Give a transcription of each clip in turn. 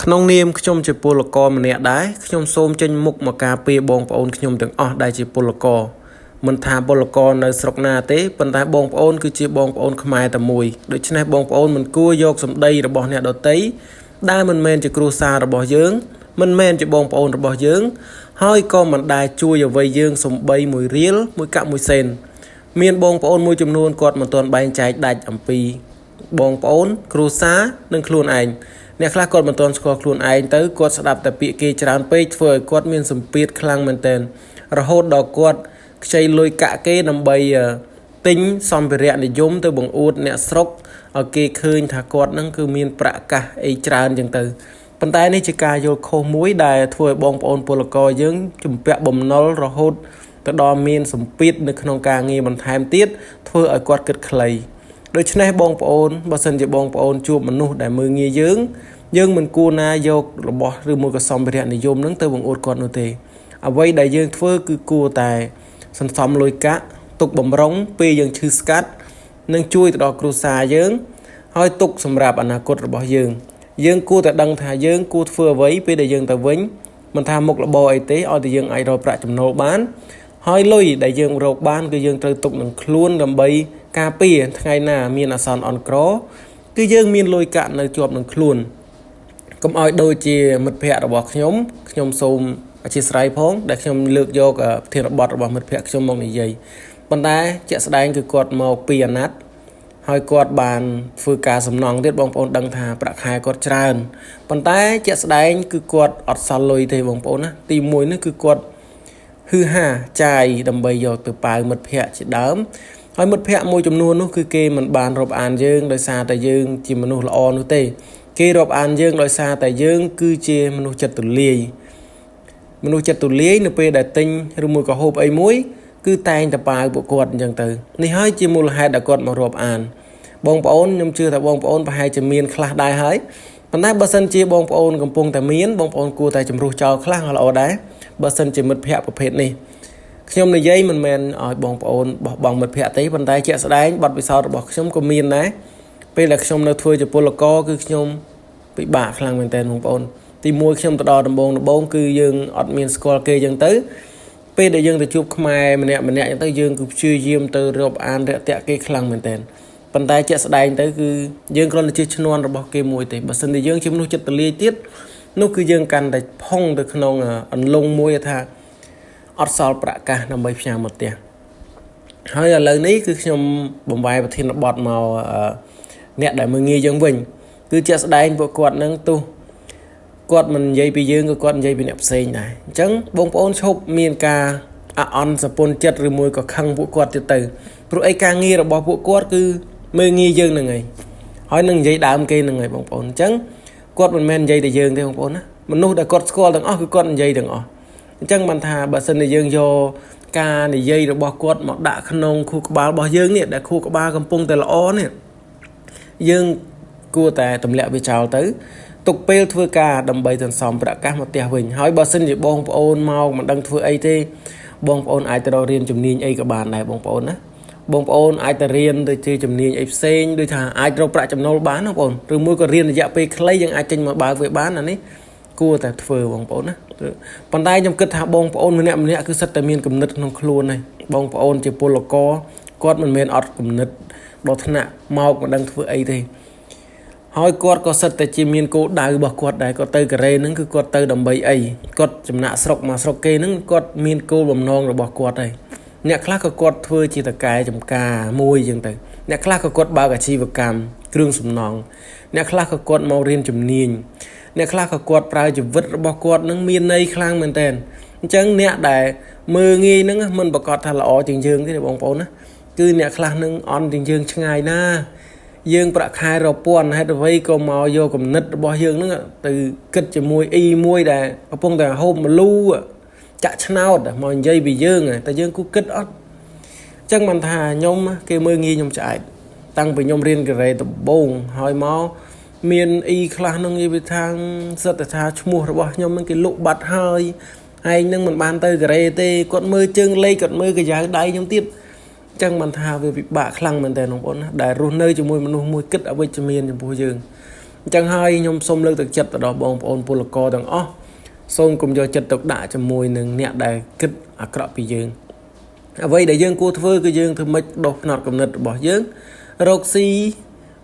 Không niêmខ្ញុំជាពលករម្នាក់ដែរខ្ញុំសូមចេញមុខមកការពារបងប្អូនខ្ញុំទាំងអស់ដែលជាពលករមិនថាពលករនៅស្រុកណាទេប៉ុន្តែបងប្អូនគឺជាបងប្អូនខ្មែរតែមួយដូច្នេះបងប្អូនមិនគួរយកសម្ដីរបស់អ្នកដទៃដែលមិនមែនជាគ្រួសាររបស់យើងមិនមែនជាបងប្អូនរបស់យើងហើយក៏មិនដែលជួយអ្វីយើងសំបីមួយរៀលមួយកាក់មួយសេនមានបងប្អូនមួយចំនួនគាត់មិនទាន់បែងចែកដាច់អំពីបងប្អូនគ្រួសារនិងខ្លួនឯងអ្នកខ្លះគាត់មិនទាន់ស្គាល់ខ្លួនឯងទៅគាត់ស្ដាប់តែពាក្យគេច្រើនពេកធ្វើឲ្យគាត់មានសម្ពាធខ្លាំងមែនទែនរហូតដល់គាត់ខ្ចីលុយកាក់គេដើម្បីទិញសម្ភារៈនិយមទៅបង្អួតអ្នកស្រុកឲ្យគេឃើញថាគាត់នឹងគឺមានប្រាក់កាសអីច្រើនចឹងទៅប៉ុន្តែនេះជាការយល់ខុសមួយដែលធ្វើឲ្យបងប្អូនពលករយើងជំពាក់បំណុលរហូតទៅដល់មានសម្ពាធនៅក្នុងការងារបន្ថែមទៀតធ្វើឲ្យគាត់គិតខ្លីដូច្នេះបងប្អូនបើសិនជាបងប្អូនជួបមនុស្សដែលមើលងាយយើងមិនគួរណាយករបស់ឬមួយក៏សម្ភារៈនិយមនឹងទៅបង្អួតគាត់នោះទេអ្វីដែលយើងធ្វើគឺគួរតែសន្សំលុយកាក់ទុកបំរុងពេលយើងឈឺស្កាត់និងជួយទៅដល់គ្រួសារយើងហើយទុកសម្រាប់អនាគតរបស់យើងគួរតែដឹងថាយើងគួរធ្វើអ្វីពេលដែលយើងទៅវិញមិនថាមុខរបរអីទេឲ្យតែយើងអាចរកប្រាក់ចំណូលបានហើយលុយដែលយើងរកបានគឺយើងត្រូវទុកនឹងខ្លួនដើម្បីការពារថ្ងៃណាមានអាសន្នអន់ក្រគឺយើងមានលុយកាក់នៅជាប់នឹងខ្លួនកុំឲ្យដូចជាមិត្តភ័ក្តិរបស់ខ្ញុំសូមអធិស្ឋានផងដែលខ្ញុំលើកយកប្រធានបទរបស់មិត្តភ័ក្តិខ្ញុំមកនិយាយប៉ុន្តែជាក់ស្ដែងគឺគាត់មកពីអាណត្តិហើយគាត់បានធ្វើការសំណងទៀតបងប្អូនដឹងថាប្រាក់ខែគាត់ច្រើនប៉ុន្តែជាក់ស្ដែងគឺគាត់អត់សល់លុយទេបងប្អូនណាទី1នេះគឺគាត់ហឺហាចាយដើម្បីយកទៅប៉ាវមិត្តភ័ក្តិជាដើមហើយមិត្តភ័ក្តិមួយចំនួននោះគឺគេមិនបានរាប់អានយើងដោយសារតែយើងជាមនុស្សល្អនោះទេគេរាប់អានយើងដោយសារតែយើងគឺជាមនុស្សចិត្តទូលាយនៅពេលដែលទិញឬមួយក៏ហូបអីមួយគឺតែងតែប៉ាវពួកគាត់អញ្ចឹងទៅនេះហើយជាមូលហេតុដែលគាត់មករាប់អានបងប្អូនខ្ញុំជឿថាបងប្អូនប្រហែលជាមានខ្លះដែរហើយប៉ុន្តែបើសិនជាបងប្អូនកំពុងតែមានបងប្អូនគួរតែជំរុះចោលខ្លះល្អដែរបើសិនជាមិត្តភ័ក្តិប្រភេទនេះខ្ញុំនិយាយមិនមែនឲ្យបងប្អូនបោះបង់មិត្តភ័ក្តិទេប៉ុន្តែជាក់ស្ដែងបទពិសោធន៍របស់ខ្ញុំក៏មានដែរពេលដែលខ្ញុំនៅធ្វើជាពលករគឺខ្ញុំពិបាកខ្លាំងមែនទែនបងប្អូនទី1ខ្ញុំទៅដល់ដំបងគឺយើងអត់មានស្គាល់គេចឹងទៅពេលដែលយើងទៅជួបខ្មែរម្នាក់ចឹងទៅយើងគឺព្យាយាមទៅរាប់អានរាក់ទាក់គេខ្លាំងមែនទែនប៉ុន្តែជាក់ស្ដែងទៅគឺយើងគ្រាន់តែជាឈ្នន់របស់គេមួយទេបើសិនជាយើងជាមនុស្សចិត្តទលាយទៀតនោះគឺយើងកាន់តែផុងទៅក្នុងអន្លង់មួយថាអត់សល់ប្រាក់កាសដើម្បីផ្ញើមកផ្ទះហើយឥឡូវនេះគឺខ្ញុំបំបែប្រធានបទមកអ្នកដែលមើលងាយយើងវិញគឺជាក់ស្ដែងពួកគាត់នឹងទោះគាត់មិននិយាយពីយើងក៏គាត់និយាយពីអ្នកផ្សេងដែរអញ្ចឹងបងប្អូនឈប់មានការអន់សពុនចិត្តឬមួយក៏ខឹងពួកគាត់ទៀតទៅព្រោះអីការងាររបស់ពួកគាត់គឺមើលងាយយើងនឹងហើយនឹងនិយាយដើមគេនឹងហើយបងប្អូនអញ្ចឹងគាត់មិនមែននិយាយតែយើងទេបងប្អូនណាមនុស្សដែលគាត់ស្គាល់ទាំងអស់គឺគាត់និយាយទាំងអស់អញ្ចឹងបានថាបើសិនជាយើងយកការនិយាយរបស់គាត់មកដាក់ក្នុងខួរក្បាលរបស់យើងនេះដែលខួរក្បាលកំពុងតែល្អនេះយើងគួរតែទម្លាក់វាចោលទៅទុកពេលធ្វើការដើម្បីសន្សំប្រាក់កាសមកផ្ទះវិញហើយបើសិនជាបងប្អូនមកមិនដឹងធ្វើអីទេបងប្អូនអាចទៅរៀនជំនាញអីក៏បានដែរបងប្អូនណាបងប្អូនអាចទៅរៀនទៅជាជំនាញអីផ្សេងដូចថាអាចរកប្រាក់ចំណូលបានណាបងប្អូនឬមួយក៏រៀនរយៈពេលខ្លីយើងអាចចេញមកបើកវាបានអានេះគួរតែធ្វើបងប្អូនណាប៉ុន្តែខ្ញុំគិតថាបងប្អូនម្នាក់គឺសិតតែមានគំនិតក្នុងខ្លួនហើយបងប្អូនជាពលករគាត់មិនមែនអត់គំនិតដល់ថ្នាក់មកមិនដឹងធ្វើអីទេហើយគាត់ក៏សិតតែជាមានគោលដៅរបស់គាត់ដែរគាត់ទៅកូរ៉េហ្នឹងគឺគាត់ទៅដើម្បីអីគាត់ចំណាក់ស្រុកមកស្រុកគេហ្នឹងគាត់មានគោលបំណងរបស់គាត់ហើយអ្នកខ្លះក៏គាត់ធ្វើជាតកែចំការមួយអញ្ចឹងទៅអ្នកខ្លះក៏គាត់បើកអាជីវកម្មគ្រឿងសំណង់អ្នកខ្លះក៏គាត់មករៀនជំនាញអ្នកខ្លះក៏គាត់ប្រើជីវិតរបស់គាត់នឹងមានន័យខ្លាំងមែនតើអញ្ចឹងអ្នកដែលមើលងាយហ្នឹងមិនប្រកាសថាល្អជាងយើងទេបងប្អូនណាគឺអ្នកខ្លះនឹងអន់ជាងយើងឆ្ងាយណាយើងប្រាក់ខែរាប់ពាន់ហេតុអ្វីក៏មកយកគំនិតរបស់យើងហ្នឹងទៅគិតជាមួយមួយដែលកំពុងតែហូបមលូចាក់ឆ្នោតមកនិយាយពីយើងតែយើងគូគិតអត់អញ្ចឹងមិនថាខ្ញុំគេមើលងាយខ្ញុំឆ្អែតតាំងពីខ្ញុំរៀនកូរ៉េដំបូងហើយមកមានខ្លះនឹងនិយាយថាសិតតែថាឈ្មោះរបស់ខ្ញុំនឹងគេលក់បាត់ហើយឯងនឹងមិនបានទៅកូរ៉េទេគាត់មើលជើងលេខគាត់មើលកាយដៃខ្ញុំទៀតអញ្ចឹងមិនថាវាពិបាកខ្លាំងមែនតើបងប្អូនណាដែលរស់នៅជាមួយមនុស្សមួយគិតអវិជ្ជមានចំពោះយើង chẳng hai nhom xôm lơ thực chất ở đó bong ôn pô co đằng ó xôm cùng do chất độc đã cho mùi nâng nhẹ đại kích à cọ bị dương vậy để dương cua thưa cái dương thưa mấy đột nọt cầm nứt bỏ dương roxy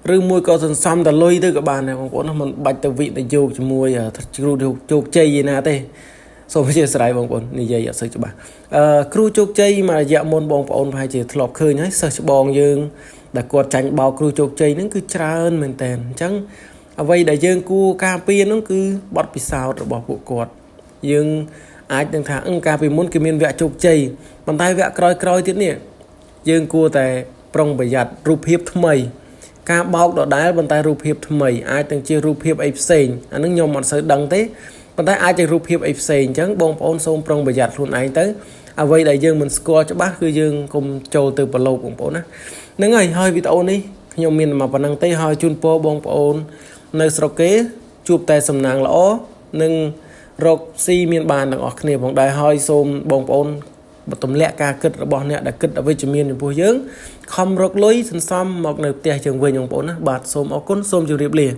rư mùi có dần xăm ta lôi tới các bạn này bong ôn mình bạch tờ vị để vô cho mùi thật chụp chơi gì nè tê xôm chia sẻ bong ôn như vậy sự cho bạn crew chụp chơi mà dạ môn bong ôn phải chỉ lọp khơi nhá sơ bong dương đã quạt tránh bao crew chụp chơi nó cứ trơn mình tèn chẳng vậy để dương cua cà phê nó cứ bọt bị sao rồi bỏ bộ quạt dương ai đang thằng cà phê muốn cái miền vẽ chụp chơi bàn tay vẽ coi thế này dương cua tại prong bây giặt rụp hiệp thầm mày ca bao đó đá bàn tay rụp hiệp thầm mày ai đang chia rụp hiệp ép sen anh nó nhom mặt sợi đằng thế bàn tay ai chơi rụp hiệp ép sen chẳng bong ôn xôm prong bây giặt luôn ai tới vậy để dương mình score cho bác cứ dương cùng trâu từ bờ lâu của bố nó nếu ngày hơi bị tao đi nhom miền mà phần năng tây hơi chun po bong ôn nơi sọc kế chụp tay sầm nàng lõ nâng rọc xi miền bàn đằng ở kia bằng đại hơi xôm bong ôn bật tôm lẹ ca kịch bong nè đã kịch ở với chữ miền của bố dưỡng không rọc lối sân xăm một nơi tè trường về nhung bố nó bạt xôm ở côn xôm chịu điệp liền